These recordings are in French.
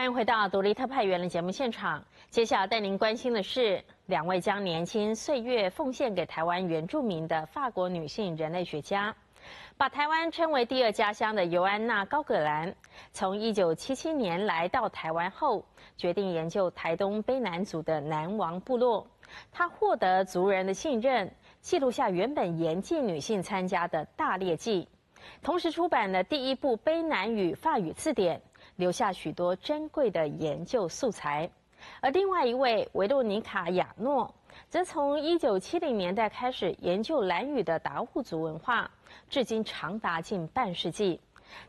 迎回到独立特派员的节目现场。接下来带您关心的是，两位将年轻岁月奉献给台湾原住民的法国女性人类学家，把台湾称为第二家乡的尤安娜·高葛兰，从1977年来到台湾后，决定研究台东卑南族的南王部落。她获得族人的信任，记录下原本严禁女性参加的大猎祭，同时出版了第一部卑南语法语字典，留下许多珍贵的研究素材。而另外一位维洛尼卡·亚诺，则从1970年代开始研究兰语的达悟族文化，至今长达近半世纪。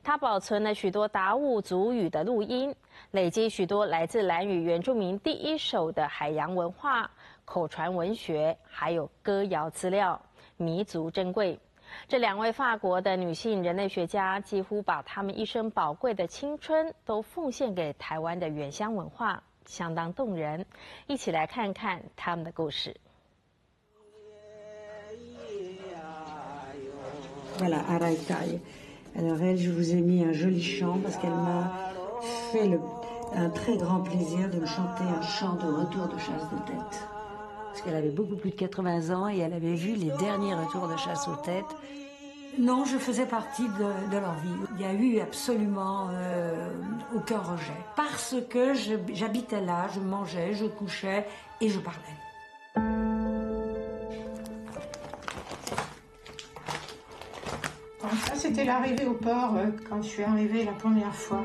他保存了许多达悟族语的录音，累积许多来自兰语原住民第一手的海洋文化、口传文学，还有歌谣资料，弥足珍贵。这两位法国的女性人类学家几乎把她们一生宝贵的青春都奉献给台湾的原乡文化，相当动人。一起来看看他们的故事。Voilà, Araïtaï. Alors elle, je vous ai mis un joli chant parce qu'elle m'a fait un très grand plaisir de me chanter un chant de retour de chasse de tête. Parce qu'elle avait beaucoup plus de 80 ans et elle avait vu les derniers retours de chasse aux têtes. Non, je faisais partie de leur vie. Il n'y a eu absolument aucun rejet. Parce que j'habitais là, je mangeais, je couchais et je parlais. Bon, ça, c'était l'arrivée au port quand je suis arrivée la première fois.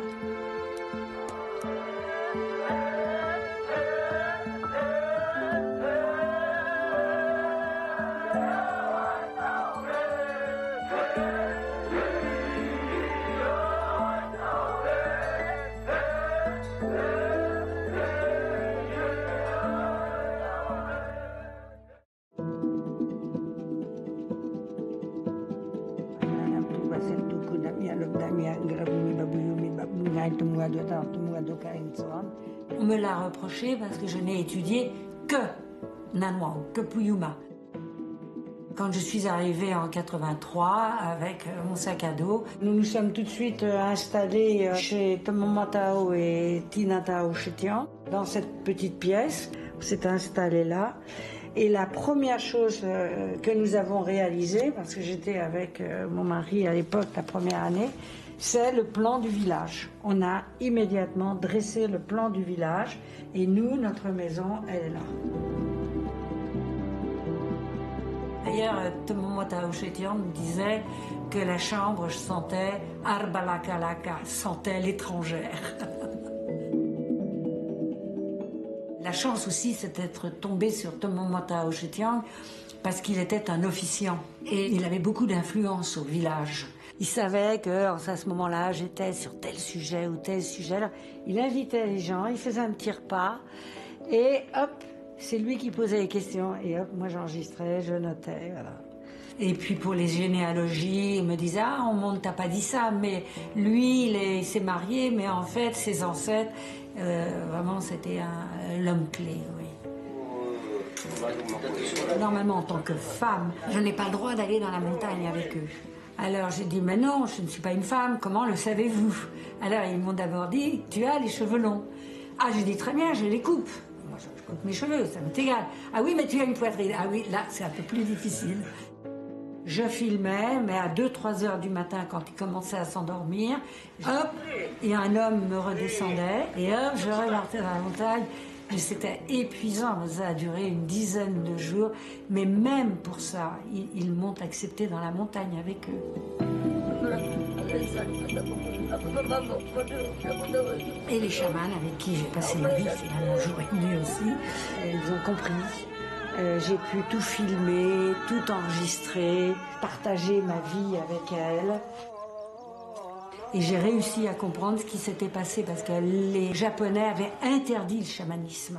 On me l'a reproché parce que je n'ai étudié que Nanwao, que Puyuma. Quand je suis arrivée en 83 avec mon sac à dos, nous nous sommes tout de suite installés chez Tomomatao et Tinatao Chetian, dans cette petite pièce. On s'est installés là. Et la première chose que nous avons réalisée, parce que j'étais avec mon mari à l'époque, la première année, c'est le plan du village. On a immédiatement dressé le plan du village et nous, notre maison, elle est là. D'ailleurs, Tomomatao Chetian me disait que la chambre, je sentais Arbalakalaka, sentait l'étrangère. La chance aussi, c'est d'être tombé sur Tomomatao Chetian parce qu'il était un officiant et il avait beaucoup d'influence au village. Il savait qu'à ce moment-là, j'étais sur tel sujet ou tel sujet. Alors, il invitait les gens, il faisait un petit repas et hop, c'est lui qui posait les questions et hop, moi j'enregistrais, je notais, voilà. Et puis pour les généalogies, il me disait « Ah, on t'a pas dit ça, mais lui, il s'est marié, mais en fait, ses ancêtres, vraiment, c'était l'homme clé, oui. » Normalement, en tant que femme, je n'ai pas le droit d'aller dans la montagne avec eux. Alors j'ai dit « Mais non, je ne suis pas une femme, comment le savez-vous » Alors ils m'ont d'abord dit « Tu as les cheveux longs. » Ah, j'ai dit « Très bien, je les coupe. » Moi, je coupe mes cheveux, ça m'est égal. « Ah oui, mais tu as une poitrine. » Ah oui, là, c'est un peu plus difficile. Je filmais, mais à 2-3 heures du matin, quand il commençait à s'endormir, hop, et un homme me redescendait, et hop, je repartais dans la montagne. Mais c'était épuisant, ça a duré une dizaine de jours, mais même pour ça, ils m'ont accepté dans la montagne avec eux. Et les chamans avec qui j'ai passé ma vie, finalement, jour et nuit aussi, ils ont compris. J'ai pu tout filmer, tout enregistrer, partager ma vie avec elle. Et j'ai réussi à comprendre ce qui s'était passé parce que les Japonais avaient interdit le chamanisme.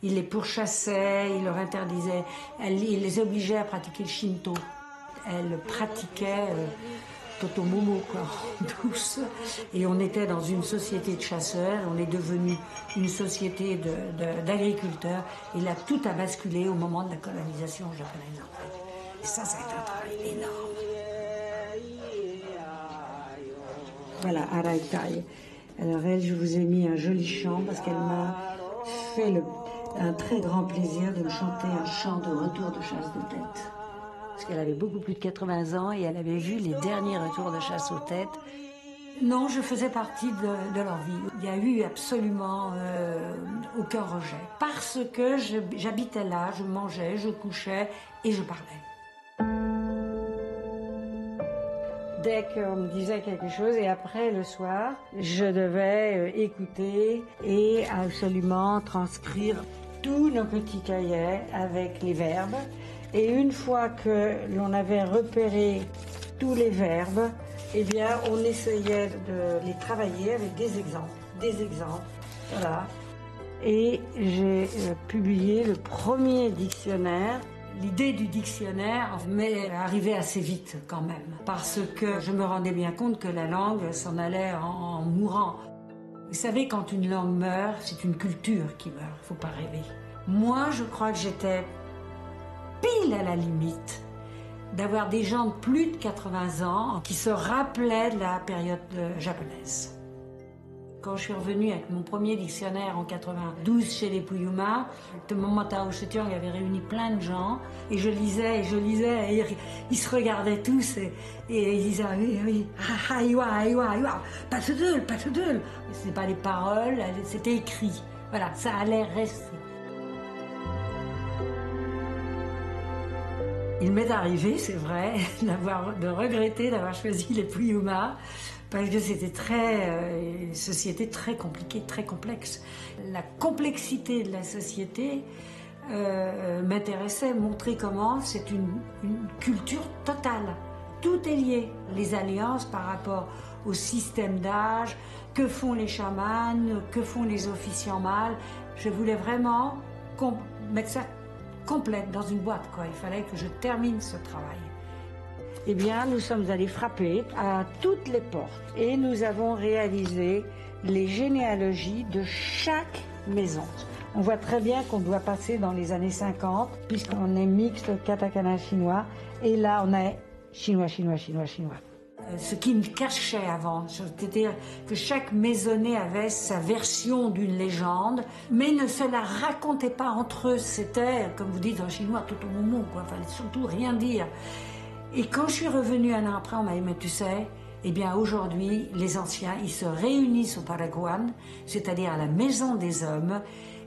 Ils les pourchassaient, ils leur interdisaient, ils les obligeaient à pratiquer le Shinto. Elles pratiquaient Totomomo, quoi, douce. Et on était dans une société de chasseurs, on est devenu une société d'agriculteurs. Et là, tout a basculé au moment de la colonisation japonaise. Et ça a été un travail énorme. Voilà, Araïtaï. Alors elle, je vous ai mis un joli chant parce qu'elle m'a fait un très grand plaisir de me chanter un chant de retour de chasse de tête. Parce qu'elle avait beaucoup plus de 80 ans et elle avait vu les derniers retours de chasse aux têtes. Non, je faisais partie de leur vie. Il n'y a eu absolument aucun rejet. Parce que j'habitais là, je mangeais, je couchais et je parlais. Dès qu'on me disait quelque chose, et après le soir, je devais écouter et absolument transcrire tous nos petits cahiers avec les verbes. Et une fois que l'on avait repéré tous les verbes, eh bien, on essayait de les travailler avec des exemples, voilà. Et j'ai publié le premier dictionnaire. L'idée du dictionnaire m'est arrivée assez vite quand même, parce que je me rendais bien compte que la langue s'en allait en mourant. Vous savez, quand une langue meurt, c'est une culture qui meurt, faut pas rêver. Moi, je crois que j'étais pile à la limite d'avoir des gens de plus de 80 ans qui se rappelaient de la période japonaise. Quand je suis revenue avec mon premier dictionnaire en 92 chez les Puyuma, de moment Tao Shetiong avait réuni plein de gens, et je lisais, et ils se regardaient tous, et ils disaient « oui, pas de deux. » Ce n'est pas les paroles, c'était écrit. Voilà, ça allait rester. Il m'est arrivé, c'est vrai, de regretter d'avoir choisi les Puyuma, parce que c'était une société très compliquée, très complexe. La complexité de la société m'intéressait, montrer comment c'est une culture totale. Tout est lié. Les alliances par rapport au système d'âge, que font les chamans, que font les officiants mâles. Je voulais vraiment mettre ça complète dans une boîte, quoi. Il fallait que je termine ce travail. Eh bien, nous sommes allés frapper à toutes les portes et nous avons réalisé les généalogies de chaque maison. On voit très bien qu'on doit passer dans les années 50, puisqu'on est mixte katakana chinois, et là on est chinois. Ce qui me cachait avant, c'est-à-dire que chaque maisonnée avait sa version d'une légende, mais ne se la racontait pas entre eux. C'était, comme vous dites en chinois, tout au moment, quoi. Fallait surtout rien dire. Et quand je suis revenue un an après, on m'a dit, mais tu sais, eh bien aujourd'hui, les anciens, ils se réunissent au Paraguay, c'est-à-dire à la maison des hommes,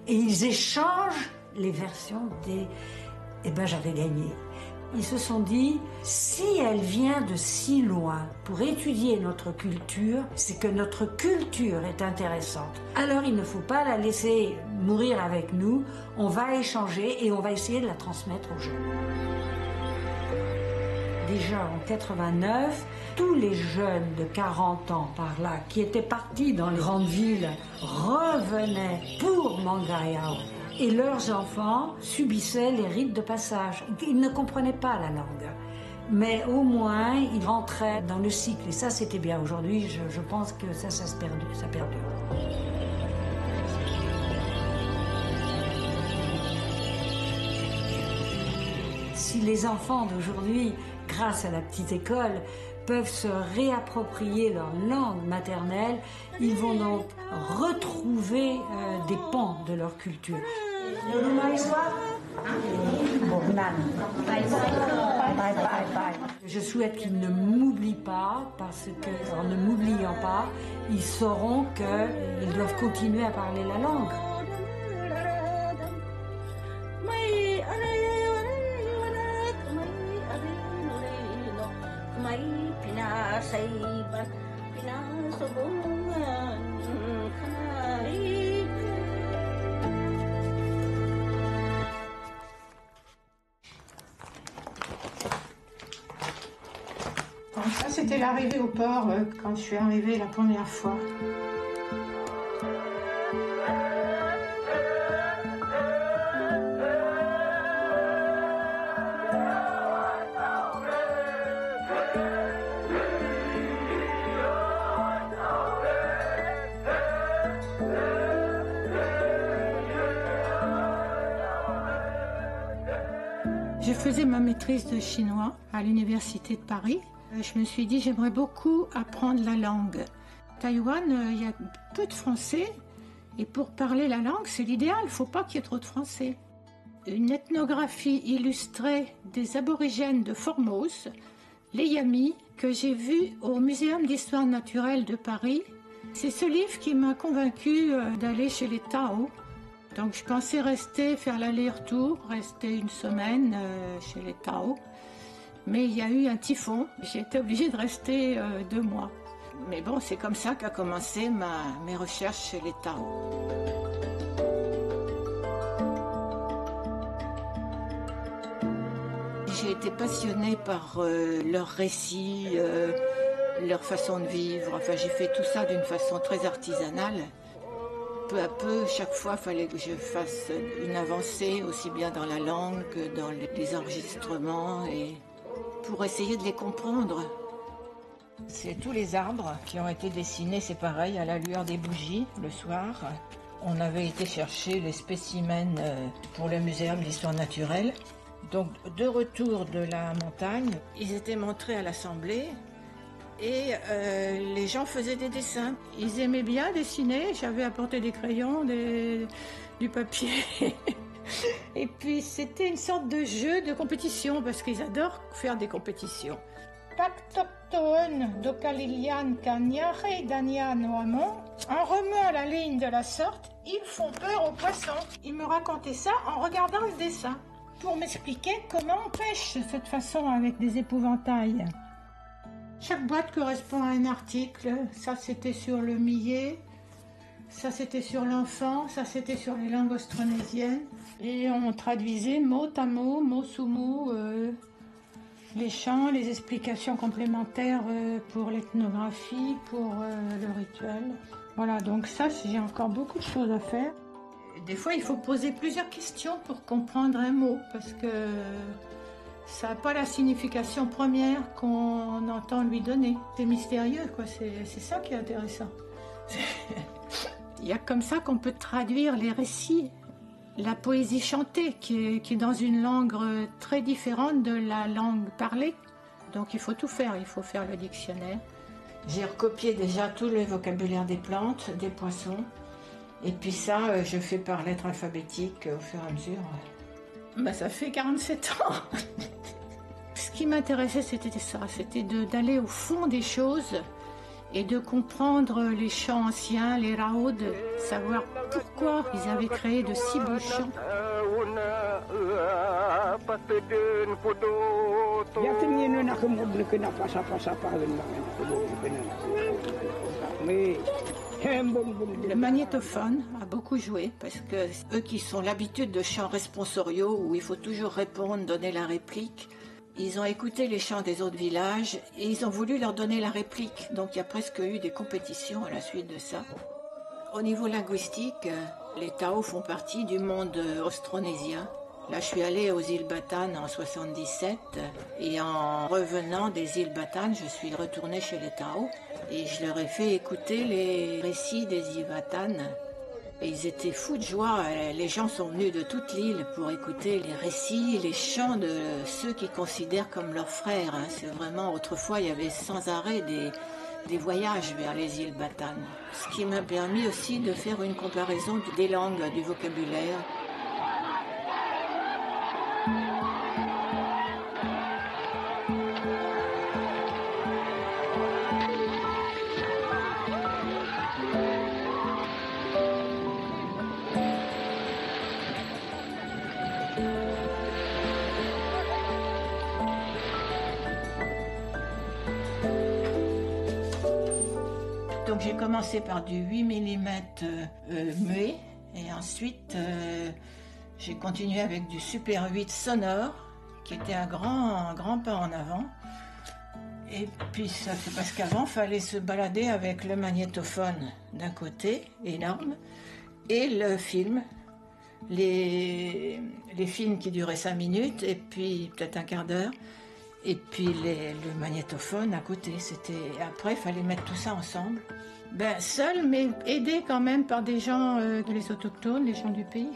et ils échangent les versions des... Eh bien, j'avais gagné. Ils se sont dit, si elle vient de si loin pour étudier notre culture, c'est que notre culture est intéressante. Alors il ne faut pas la laisser mourir avec nous, on va échanger et on va essayer de la transmettre aux jeunes. Déjà en 89, tous les jeunes de 40 ans par là, qui étaient partis dans les grandes villes, revenaient pour Mangayao. Et leurs enfants subissaient les rites de passage. Ils ne comprenaient pas la langue. Mais au moins, ils rentraient dans le cycle. Et ça, c'était bien. Aujourd'hui, je pense que ça perdure. Si les enfants d'aujourd'hui, grâce à la petite école, peuvent se réapproprier leur langue maternelle, ils vont donc retrouver des pans de leur culture. Je souhaite qu'ils ne m'oublient pas, parce que, en ne m'oubliant pas, ils sauront qu'ils doivent continuer à parler la langue. Ça, c'était l'arrivée au port quand je suis arrivée la première fois. Je faisais ma maîtrise de chinois à l'université de Paris. Je me suis dit, j'aimerais beaucoup apprendre la langue. Taïwan, il y a peu de Français. Et pour parler la langue, c'est l'idéal. Il ne faut pas qu'il y ait trop de Français. Une ethnographie illustrée des aborigènes de Formose, les Yamis, que j'ai vu au Muséum d'histoire naturelle de Paris. C'est ce livre qui m'a convaincue d'aller chez les Tao. Donc je pensais faire l'aller-retour, rester une semaine chez les Tao. Mais il y a eu un typhon, j'ai été obligée de rester 2 mois. Mais bon, c'est comme ça qu'a commencé mes recherches chez les Tao. J'ai été passionnée par leurs récits, leur façon de vivre. Enfin, j'ai fait tout ça d'une façon très artisanale. Peu à peu, chaque fois, il fallait que je fasse une avancée, aussi bien dans la langue que dans les enregistrements, et pour essayer de les comprendre. C'est tous les arbres qui ont été dessinés, c'est pareil, à la lueur des bougies, le soir. On avait été chercher les spécimens pour le Muséum d'histoire naturelle. Donc, de retour de la montagne, ils étaient montrés à l'Assemblée. Et les gens faisaient des dessins. Ils aimaient bien dessiner. J'avais apporté des crayons, du papier. Et puis c'était une sorte de jeu de compétition parce qu'ils adorent faire des compétitions. Pactoctoon docalilian caniare dania noamon. En remuant la ligne de la sorte, ils font peur aux poissons. Ils me racontaient ça en regardant le dessin pour m'expliquer comment on pêche de cette façon avec des épouvantails. Chaque boîte correspond à un article. Ça, c'était sur le millet. Ça, c'était sur l'enfant. Ça, c'était sur les langues austronésiennes. Et on traduisait mot à mot sous mot, les chants, les explications complémentaires pour l'ethnographie, pour le rituel. Voilà, donc ça, j'ai encore beaucoup de choses à faire. Des fois, il faut poser plusieurs questions pour comprendre un mot, parce que ça n'a pas la signification première qu'on entend lui donner. C'est mystérieux, quoi. C'est ça qui est intéressant. Il y a comme ça qu'on peut traduire les récits. La poésie chantée, qui est dans une langue très différente de la langue parlée. Donc il faut tout faire. Il faut faire le dictionnaire. J'ai recopié déjà tout le vocabulaire des plantes, des poissons. Et puis ça, je fais par lettre alphabétique au fur et à mesure. Ça fait 47 ans. Ce qui m'intéressait, c'était ça, c'était d'aller au fond des choses et de comprendre les chants anciens, les raods, savoir pourquoi ils avaient créé de si beaux chants. Le magnétophone a beaucoup joué parce que eux qui ont l'habitude de chants responsoriaux où il faut toujours répondre, donner la réplique, ils ont écouté les chants des autres villages et ils ont voulu leur donner la réplique. Donc il y a presque eu des compétitions à la suite de ça. Au niveau linguistique, les Tao font partie du monde austronésien. Là, je suis allée aux îles Batan en 77 et en revenant des îles Batan, je suis retournée chez les Tao et je leur ai fait écouter les récits des îles Batan. Et ils étaient fous de joie. Les gens sont venus de toute l'île pour écouter les récits, les chants de ceux qu'ils considèrent comme leurs frères. C'est vraiment, autrefois, il y avait sans arrêt des voyages vers les îles Batan. Ce qui m'a permis aussi de faire une comparaison des langues, du vocabulaire. Donc j'ai commencé par du 8 mm muet et ensuite j'ai continué avec du Super 8 sonore qui était un grand pas en avant. Et puis ça c'est parce qu'avant il fallait se balader avec le magnétophone d'un côté, énorme, et le film, les films qui duraient 5 minutes et puis peut-être un quart d'heure. Et puis le magnétophone à côté, après il fallait mettre tout ça ensemble. Seul, mais aidé quand même par des gens, les autochtones, les gens du pays.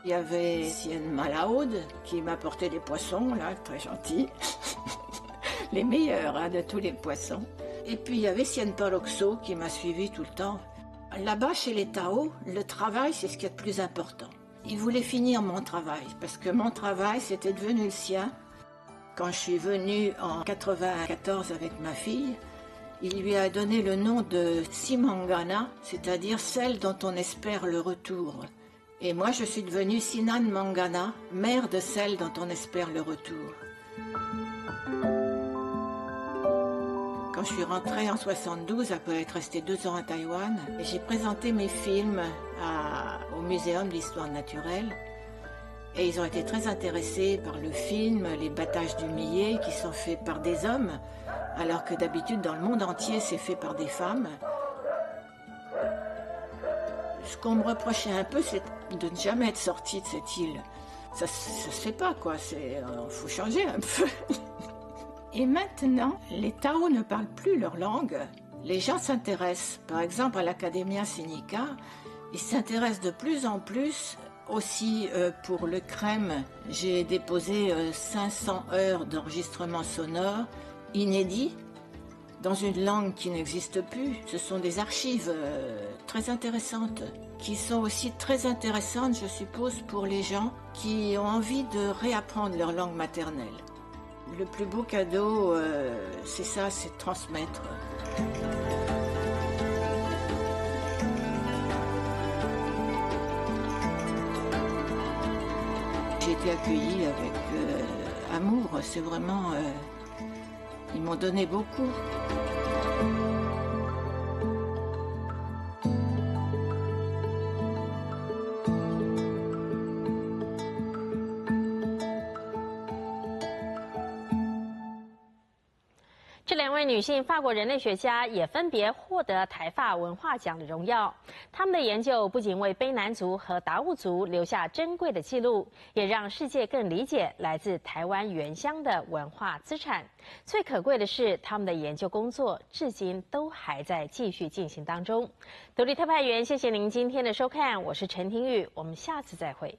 Il y avait Sienne Malahode qui m'apportait des poissons, là, très gentil. Les meilleurs de tous les poissons. Et puis il y avait Sien Paroxo qui m'a suivi tout le temps. Là-bas, chez les Tao, le travail, c'est ce qui est le plus important. Il voulait finir mon travail, parce que mon travail, c'était devenu le sien. Quand je suis venue en 94 avec ma fille, il lui a donné le nom de Simangana, c'est-à-dire celle dont on espère le retour. Et moi, je suis devenue Sinan Mangana, mère de celle dont on espère le retour. Quand je suis rentrée en 72, après être restée 2 ans à Taïwan, j'ai présenté mes films au Muséum d'Histoire Naturelle. Et ils ont été très intéressés par le film, les battages du millet qui sont faits par des hommes, alors que d'habitude dans le monde entier c'est fait par des femmes. Ce qu'on me reprochait un peu, c'est de ne jamais être sortie de cette île. Ça se fait pas, quoi. Faut changer un peu. Et maintenant, les Tao ne parlent plus leur langue. Les gens s'intéressent, par exemple à l'Academia Sinica, ils s'intéressent de plus en plus aussi pour le crème. J'ai déposé 500 heures d'enregistrement sonore inédits dans une langue qui n'existe plus. Ce sont des archives très intéressantes, qui sont aussi très intéressantes, je suppose, pour les gens qui ont envie de réapprendre leur langue maternelle. Le plus beau cadeau, c'est ça, c'est de transmettre. J'ai été accueillie avec amour, c'est vraiment... ils m'ont donné beaucoup.这2位女性法国人类学家也分别获得台法文化奖的荣耀。他们的研究不仅为卑南族和达悟族留下珍贵的记录，也让世界更理解来自台湾原乡的文化资产。最可贵的是，他们的研究工作至今都还在继续进行当中。独立特派员，谢谢您今天的收看，我是陈庭宇，我们下次再会。